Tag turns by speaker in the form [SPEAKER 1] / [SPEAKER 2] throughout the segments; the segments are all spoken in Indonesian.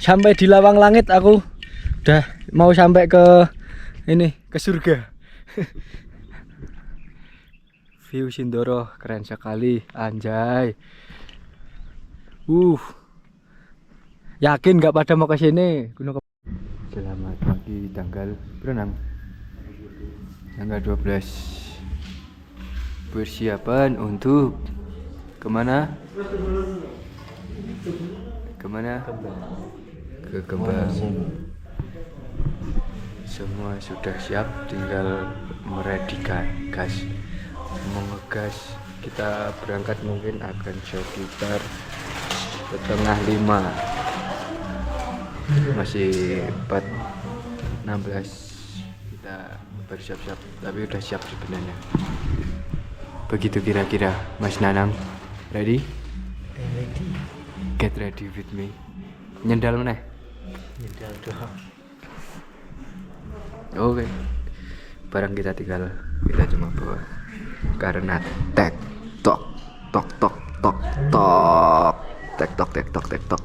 [SPEAKER 1] sampai di lawang langit aku. Udah mau sampai ke ini, ke surga. View Sindoro keren sekali, anjay. Yakin nggak pada mau ke sini? Selamat pagi tanggal berenang. Tanggal 12. Persiapan untuk kemana? Kemana? Ke Kembang. Semua sudah siap, tinggal meredikan gas, mengegas. Kita berangkat mungkin akan sekitar 4:30. Masih 4:16. Kita bersiap-siap, tapi udah siap sebenarnya. Begitu kira-kira, Mas Nanang. Ready?
[SPEAKER 2] Ready.
[SPEAKER 1] Get ready with me. Nyendal mana?
[SPEAKER 2] Nyendal doang.
[SPEAKER 1] Oke. Barang kita tinggal, kita cuma bawa. Karena tek tok tok tok tok tok tek tok tek tok tek tok.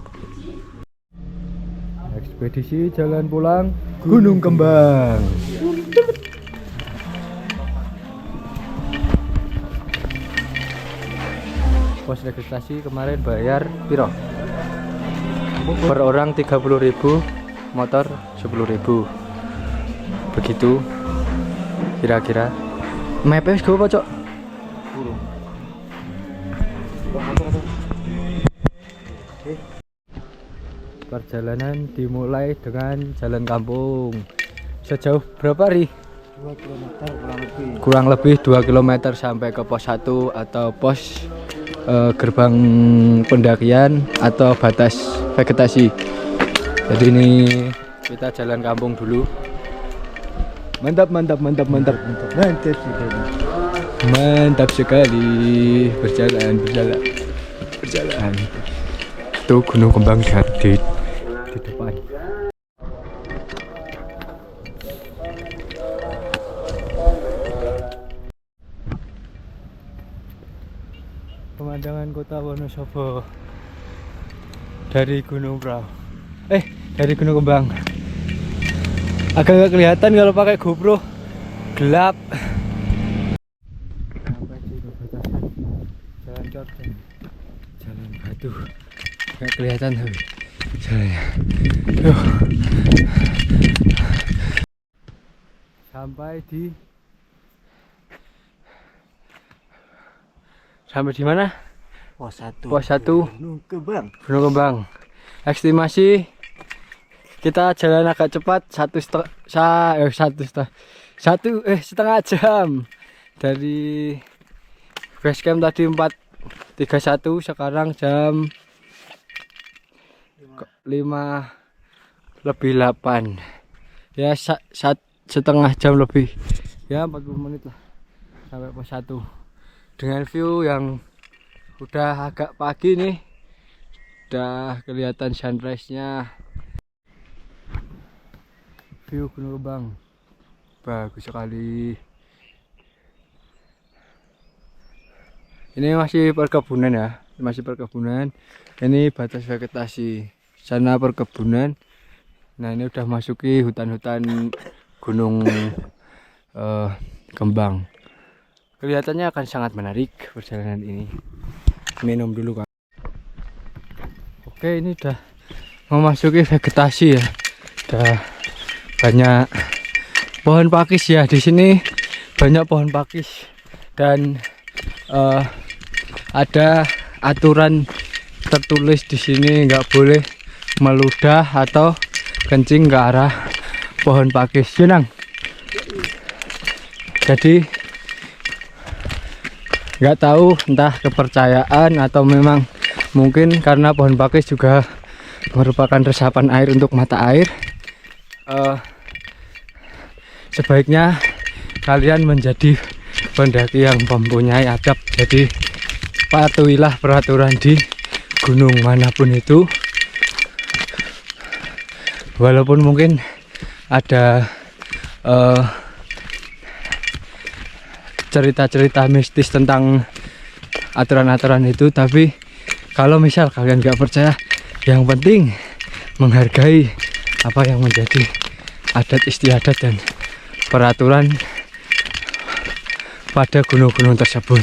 [SPEAKER 1] Ekspedisi jalan pulang Gunung Kembang. Pos registrasi kemarin bayar piro? Per orang 30.000, motor 10.000. Begitu kira-kira. Mapnya wis apa, Cok? Perjalanan dimulai dengan jalan kampung. Sejauh berapa, Ri?
[SPEAKER 2] 2 km kurang lebih.
[SPEAKER 1] Kurang lebih 2 km sampai ke pos 1 atau pos gerbang pendakian atau batas vegetasi. Jadi ini kita jalan kampung dulu. Mantap. Mantap sekali. Berjalan. Itu Gunung Kembang di depan. Pemandangan kota Wonosobo dari Gunung Prau. Dari Gunung Kembang. Agak nggak kelihatan kalau pakai GoPro, gelap. Sampai di perbatasan jalan cor dan jalan batu. Nggak kelihatan tapi jalannya. Sampai di mana?
[SPEAKER 2] Pos 1.
[SPEAKER 1] Pos 1
[SPEAKER 2] Gunung Kembang.
[SPEAKER 1] Gunung Kembang. Estimasi kita jalan agak cepat 1,5 jam dari base camp tadi 4:31, sekarang jam 5:08 ya, 1,5 jam lebih ya, 40 menit lah sampai pos 1 dengan view yang udah agak pagi nih, udah kelihatan sunrise nya. View Gunung Kembang bagus sekali. Ini masih perkebunan ya, masih perkebunan. Ini batas vegetasi, sana perkebunan. Nah ini udah masuki hutan-hutan Gunung Kembang. Kelihatannya akan sangat menarik perjalanan ini. Minum dulu kan. Oke, ini udah memasuki vegetasi ya. Udah banyak pohon pakis ya di sini, banyak pohon pakis dan ada aturan tertulis di sini nggak boleh meludah atau kencing ke arah pohon pakis. Senang. Jadi nggak tahu entah kepercayaan atau memang mungkin karena pohon pakis juga merupakan resapan air untuk mata air. Sebaiknya kalian menjadi pendaki yang mempunyai adab. Jadi patuhilah peraturan di gunung manapun itu, walaupun mungkin ada cerita-cerita mistis tentang aturan-aturan itu, tapi kalau misal kalian nggak percaya, yang penting menghargai apa yang menjadi adat istiadat dan peraturan pada gunung-gunung tersebut.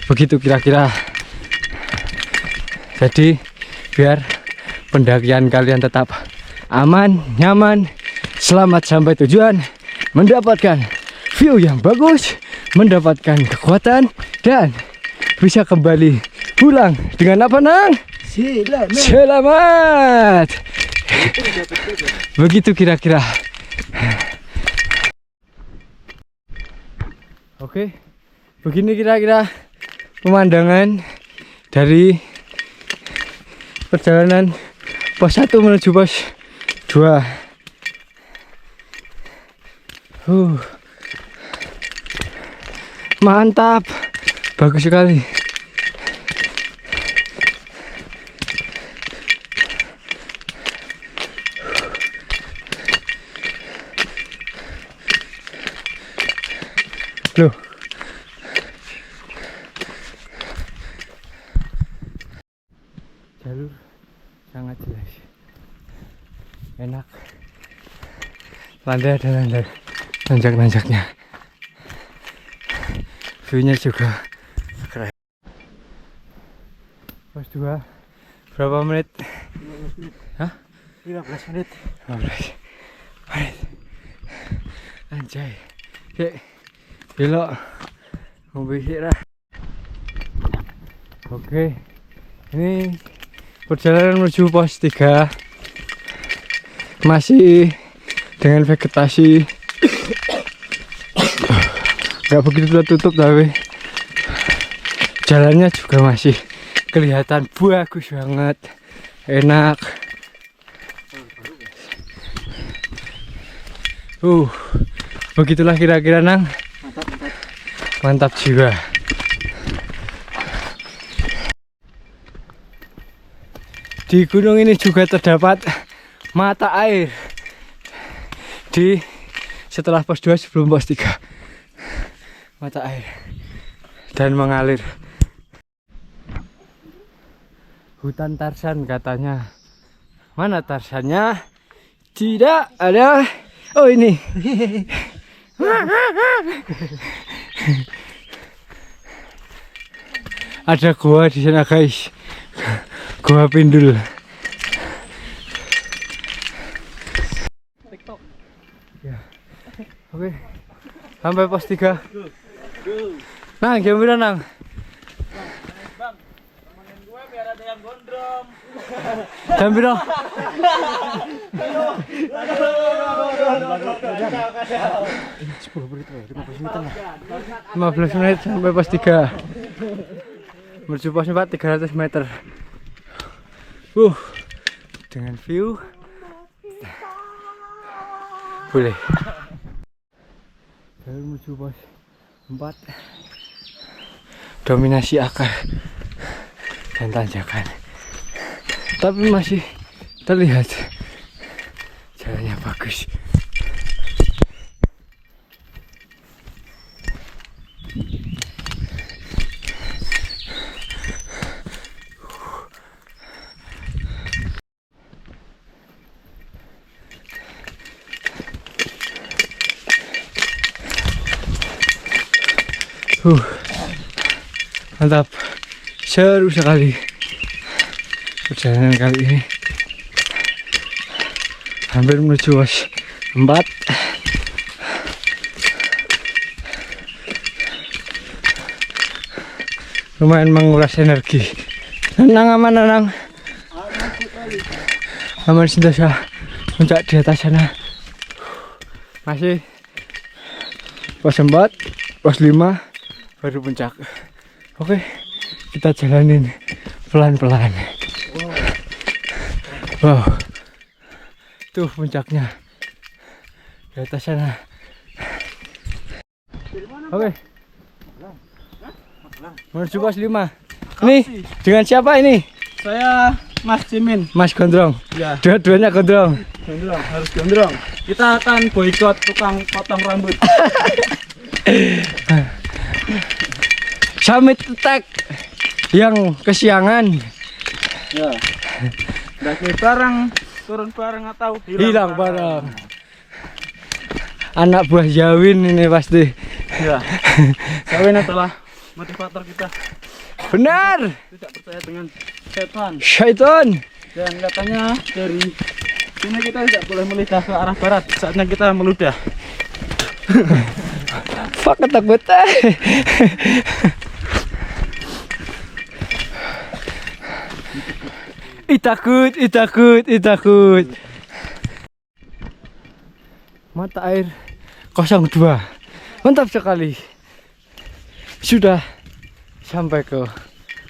[SPEAKER 1] Begitu kira-kira. Jadi biar pendakian kalian tetap aman, nyaman, selamat sampai tujuan, mendapatkan view yang bagus, mendapatkan kekuatan, dan bisa kembali pulang dengan apa, Nang? Selamat. Begitu kira-kira. Oke, begini kira-kira pemandangan dari perjalanan pos 1 menuju pos 2. Mantap, bagus sekali. Loh, jalur sangat jelas, enak, landai ada landai, nanjak-nanjaknya, view-nya juga keren. Pos 2 berapa menit?
[SPEAKER 2] 15 menit.
[SPEAKER 1] Hah?
[SPEAKER 2] 15 menit.
[SPEAKER 1] 15 menit. Anjay. Oke, belok ngobisik lah. Oke, ini perjalanan menuju pos 3 masih dengan vegetasi nggak begitu tertutup, tapi jalannya juga masih kelihatan bagus banget, enak. Begitulah kira-kira, Nang. Mantap jiwa. Di gunung ini juga terdapat mata air setelah pos 2 sebelum pos 3. Mata air dan mengalir. Hutan Tarsan katanya. Mana Tarsannya? Tidak ada. Oh, ini. Ada gua di sana, guys. Gua Pindul. TikTok. Ya. Oke. Sampai pos 3. Nang, gimana, Nang?
[SPEAKER 2] Bang, temenin gue biar ada yang gondrong.
[SPEAKER 1] Jam piro? 15 menit sampai pos 3. Menuju pos 4 300 meter. Dengan view boleh. Lalu menuju pos 4. Dominasi akar dan tanjakan, tapi masih terlihat jalannya bagus. Mantap, seru sekali perjalanan kali ini. Hampir menuju pos 4. Lumayan menguras energi. Nang, aman, Nang. Aman sentosa. Puncak di atas sana. Masih pos 4, pos 5 baru puncak. Oke, kita jalanin pelan-pelan. Wow, tuh puncaknya di atas sana. Oke, menuju pos 5. Ini dengan siapa ini?
[SPEAKER 2] Saya Mas Cimin.
[SPEAKER 1] Mas Gondrong.
[SPEAKER 2] Ya.
[SPEAKER 1] Dua-duanya gondrong.
[SPEAKER 2] Gondrong, harus gondrong. Kita akan boikot tukang potong rambut.
[SPEAKER 1] Summit Attack yang kesiangan.
[SPEAKER 2] Ya. Daki bareng turun bareng atau
[SPEAKER 1] hilang bareng. Anak buah Jawin ini pasti.
[SPEAKER 2] Ya. Jawin adalah motivator kita.
[SPEAKER 1] Benar.
[SPEAKER 2] Tidak percaya dengan setan.
[SPEAKER 1] Syaitan.
[SPEAKER 2] Dan katanya dari sini kita tidak boleh melidah ke arah barat. Saatnya kita meludah.
[SPEAKER 1] Fuck takut. Takut. Mata air 02. Mantap sekali. Sudah sampai ke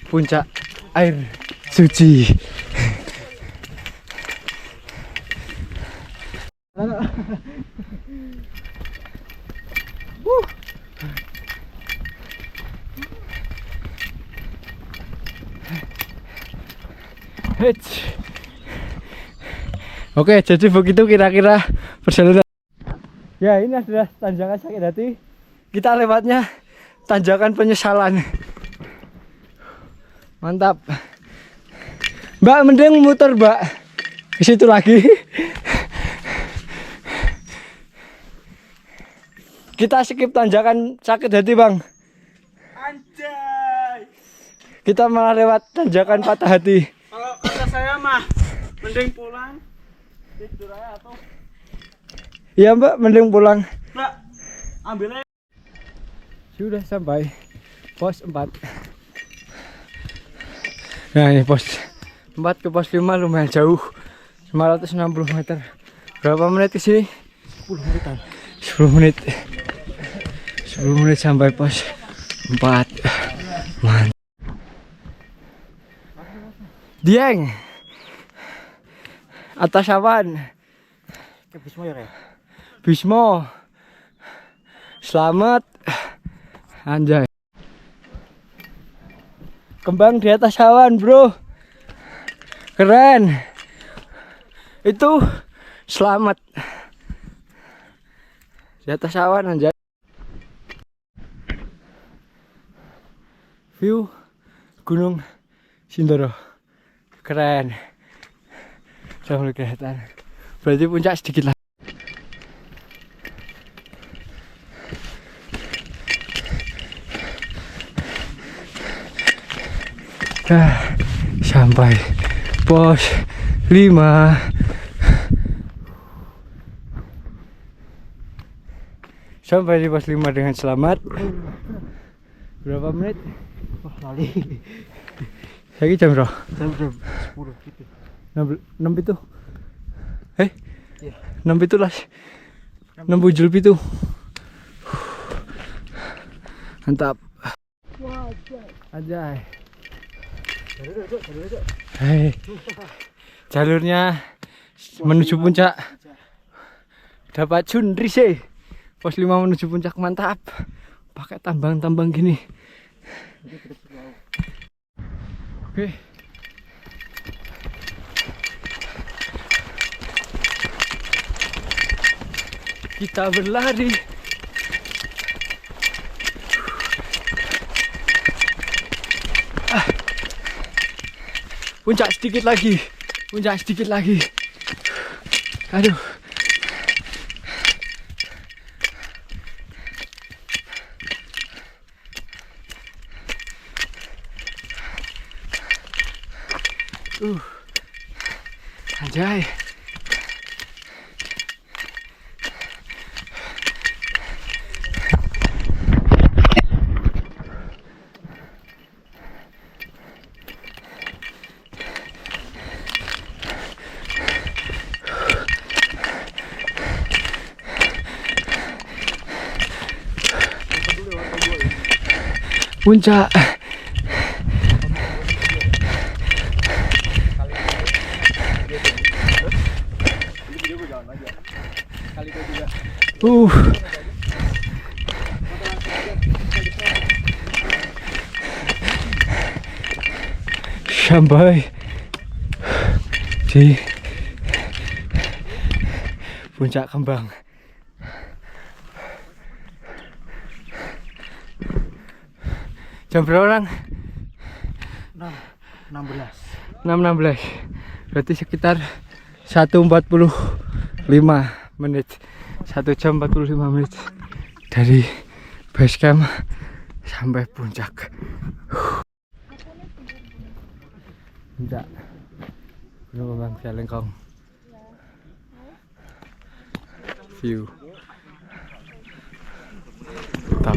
[SPEAKER 1] puncak air suci. Oke, jadi begitu kira-kira perjalanan. Ya, ini adalah tanjakan sakit hati. Kita lewatnya tanjakan penyesalan. Mantap. Mbak, mending muter, Mbak. Ke situ lagi. Kita skip tanjakan sakit hati, Bang.
[SPEAKER 2] Anjay.
[SPEAKER 1] Kita malah lewat tanjakan patah hati.
[SPEAKER 2] Kalau kata saya mah mending pulang tidur aja atau
[SPEAKER 1] Iya, Mbak, mending pulang.
[SPEAKER 2] Mbak, ambil aja.
[SPEAKER 1] Sudah sampai pos 4. Nah, ini pos 4 ke pos 5 lumayan jauh. 960 meter. Berapa menit ke sini?
[SPEAKER 2] 10 menitan.
[SPEAKER 1] 10 menit. 10 menit sampai pos 4. Mantap. Dieng. Atas awan.
[SPEAKER 2] Ke Bismo ya, Rek?
[SPEAKER 1] Bismo. Selamat. Anjay. Kembang di atas awan, bro. Keren. Itu selamat. Di atas awan, anjay. View Gunung Sindoro. Keren. Sudah mulai kelihatan. Berarti puncak sedikit lagi. Sampai pos 5. Sampai di pos 5 dengan selamat. Berapa menit?
[SPEAKER 2] Wah, lali.
[SPEAKER 1] Saya jam berapa?
[SPEAKER 2] Jam 10 gitu.
[SPEAKER 1] 6 itu.
[SPEAKER 2] Iya.
[SPEAKER 1] 6 itu lah. 6 bujul itu. Mantap. Anjay. Hei. Jalurnya menuju puncak. Dapat Cunrise. Pos 5 menuju puncak, mantap. Pakai tambang-tambang gini. Oke. Kita berlari. Puncak sedikit lagi. Puncak sedikit lagi. Aduh. Anjay. Puncak. Sampai di puncak kembang. Jam berapa orang?
[SPEAKER 2] 6.16.
[SPEAKER 1] 6.16. Berarti sekitar menit. 1 jam 45 menit dari base camp sampai puncak. Puncak Gunung Kembang Via Lengkong. View top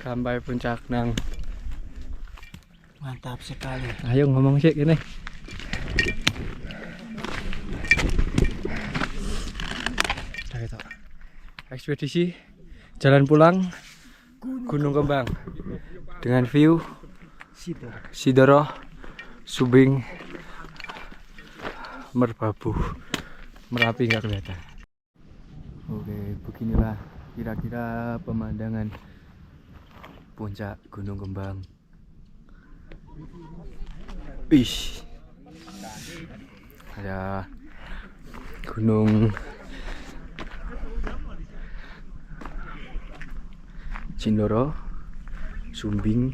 [SPEAKER 1] sampai puncak nang.
[SPEAKER 2] Mantap sekali.
[SPEAKER 1] Ayo ngomong sih gini. Ekspedisi jalan pulang Gunung Kembang dengan view Sidoro, Subing, Merbabu, Merapi nggak kelihatan. Oke, beginilah kira-kira pemandangan puncak Gunung Kembang. Ish, ada Gunung Sindoro, Sumbing,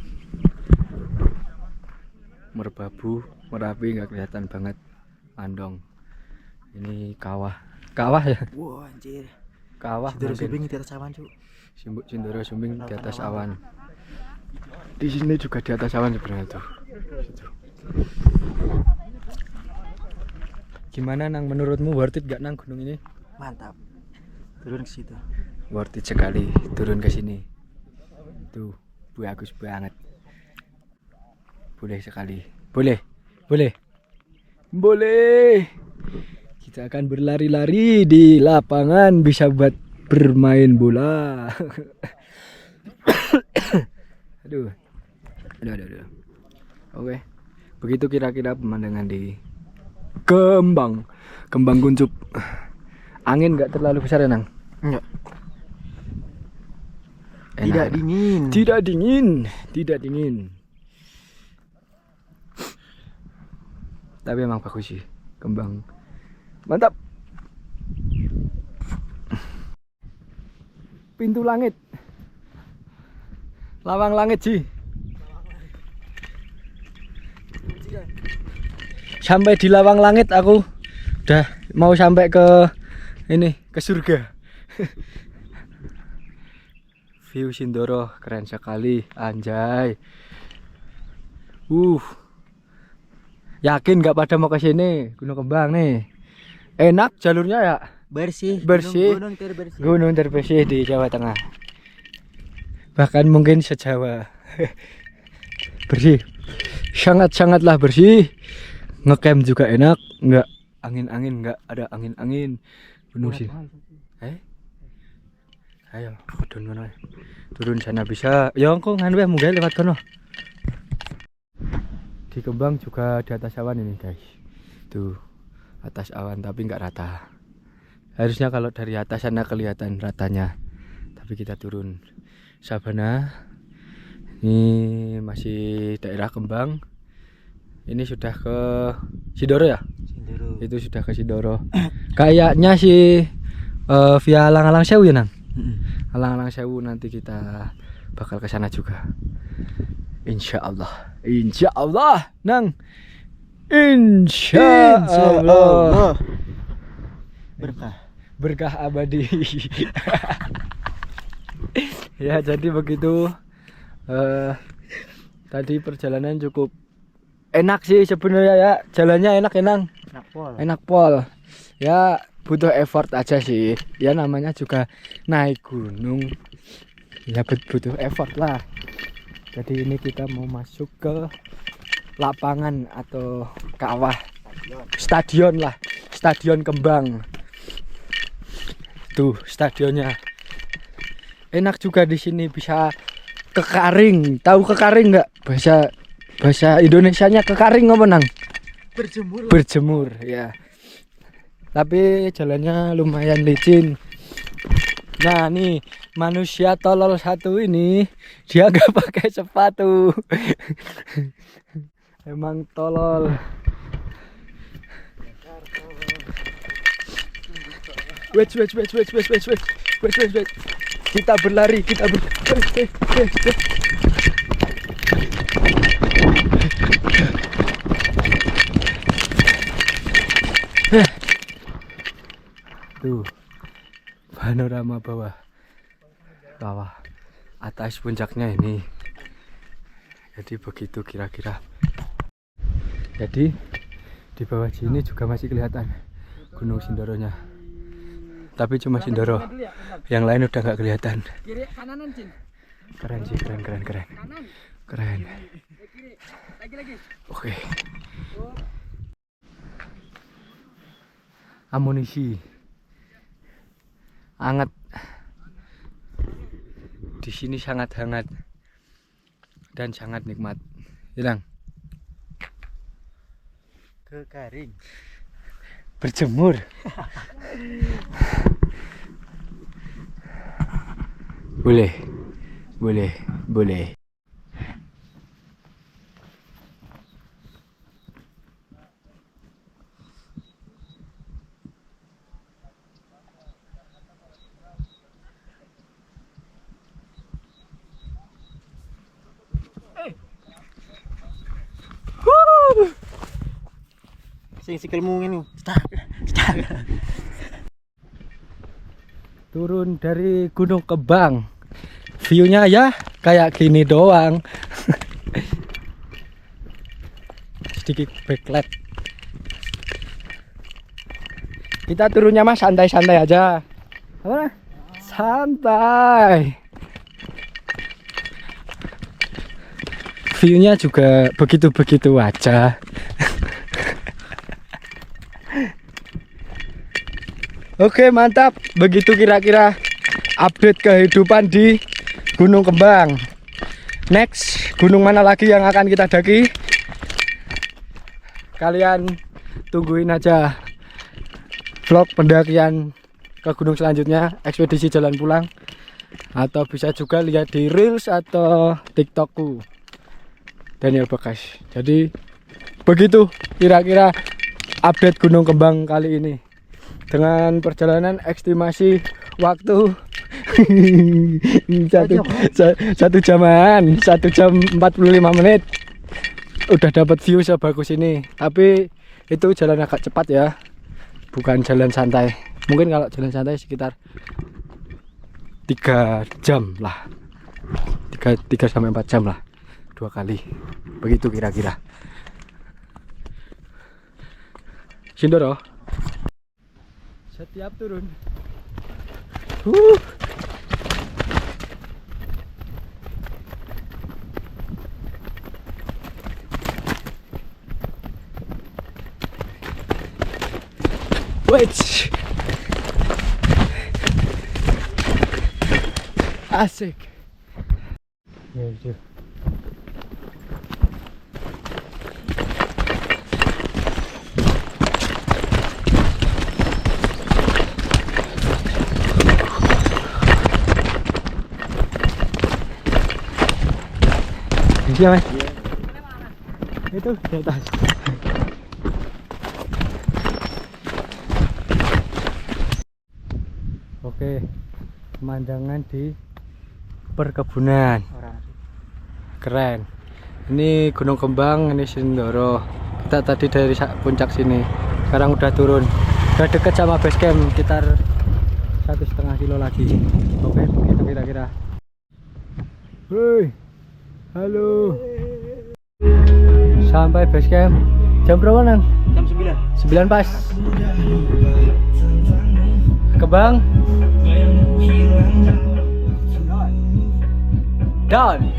[SPEAKER 1] Merbabu, Merapi nggak kelihatan banget. Andong. Ini kawah ya?
[SPEAKER 2] Wah anjir.
[SPEAKER 1] Kawah.
[SPEAKER 2] Sindoro Sumbing di atas awan, Cuk.
[SPEAKER 1] Sindoro Sumbing di atas awan. Di sini juga di atas awan sebenarnya tuh. Situ. Gimana nang, menurutmu worth it gak nang gunung ini?
[SPEAKER 2] Mantap. Turun ke situ.
[SPEAKER 1] Worth it sekali turun ke sini. Tuh, bagus banget. Boleh sekali. Boleh. Kita akan berlari-lari di lapangan, bisa buat bermain bola. Aduh. Oke. Begitu kira-kira pemandangan di Kembang Kuncup. Angin nggak terlalu besar ya, Nang?
[SPEAKER 2] Enggak.
[SPEAKER 1] Enak. Tidak dingin. Tapi emang bagus sih Kembang. Mantap. Pintu langit. Lawang langit sih. Sampai di lawang langit aku udah mau sampai ke surga. View Sindoro keren sekali, anjay. Yakin gak pada mau ke sini Gunung Kembang nih? Enak jalurnya ya?
[SPEAKER 2] Bersih.
[SPEAKER 1] Gunung terbersih di Jawa Tengah. Bahkan mungkin se-Jawa. Bersih. Sangat-sangatlah bersih. Ngecamp juga enak, enggak angin-angin, enggak ada angin-angin. Gunung sih. Ayo, turun sana bisa. Ya engko nganu wae munggah lewat kono. Di Kembang juga di atas awan ini, guys. Tuh, atas awan tapi enggak rata. Harusnya kalau dari atas sana kelihatan ratanya. Tapi kita turun Sabana. Ini masih daerah Kembang. Ini sudah ke Sindoro ya? Sindoro. Itu sudah ke Sindoro. Kayaknya sih via Alang-Alang Sewu ya, Nang? Alang-Alang Sewu nanti kita bakal ke sana juga. Insya Allah, Nang. Insya Allah. Berkah abadi. Ya, jadi begitu. Tadi perjalanan cukup enak sih sebenarnya ya. Jalannya enak. Enak pol. Ya butuh effort aja sih. Ya namanya juga naik gunung. Ya butuh effort lah. Jadi ini kita mau masuk ke lapangan atau kawah. Stadion lah. Stadion Kembang. Tuh stadionnya. Enak juga di sini, bisa kekaring. Tahu kekaring nggak? Bahasa Indonesianya kekaring apa, Nang? Berjemur ya. Tapi jalannya lumayan licin. Nah nih manusia tolol satu ini dia nggak pakai sepatu. Emang tolol. Wait. Kita berlari. Tuh, panorama bawah, atas puncaknya ini. Jadi begitu kira-kira. Jadi di bawah sini juga masih kelihatan Gunung Sindoronya. Tapi cuma Sindoro, yang lain udah nggak kelihatan.
[SPEAKER 2] Kiri kananan, Cin.
[SPEAKER 1] Keren sih, keren. Keren.
[SPEAKER 2] Lagi.
[SPEAKER 1] Oke. Amunisi. Hangat. Di sini sangat hangat dan sangat nikmat. Hilang.
[SPEAKER 2] Kering.
[SPEAKER 1] Berjemur. Boleh.
[SPEAKER 2] Sing sikilmu ngene.
[SPEAKER 1] Turun dari Gunung Kembang. View-nya ya kayak gini doang. Sedikit backlight. Kita turunnya mah santai-santai aja. Apa? Santai. View-nya juga begitu-begitu aja. Oke, mantap. Begitu kira-kira update kehidupan di Gunung Kembang. Next, gunung mana lagi yang akan kita daki? Kalian tungguin aja vlog pendakian ke gunung selanjutnya, ekspedisi jalan pulang. Atau bisa juga lihat di Reels atau TikTokku, Daniel Bekas. Jadi begitu kira-kira update Gunung Kembang kali ini. Dengan perjalanan estimasi waktu 1 jaman, 1 jam 45 menit. Udah dapat view sebagus ini. Tapi itu jalan agak cepat ya, bukan jalan santai. Mungkin kalau jalan santai sekitar 3 jam lah, 3 sampai 4 jam lah, 2 kali. Begitu kira-kira. Sindoro setiap turun wait, asik. Iya, Mas. Itu di atas. Oke, pemandangan di perkebunan. Keren. Ini Gunung Kembang, ini Sindoro. Kita tadi dari puncak sini. Sekarang udah turun. Udah deket sama base camp, sekitar 1,5 kilo lagi. Oke, begitu kira-kira. Hei. Halo. Sampai base camp. Jam berapa, Nang?
[SPEAKER 2] Jam 9.
[SPEAKER 1] 9 pas. Kembang. Down.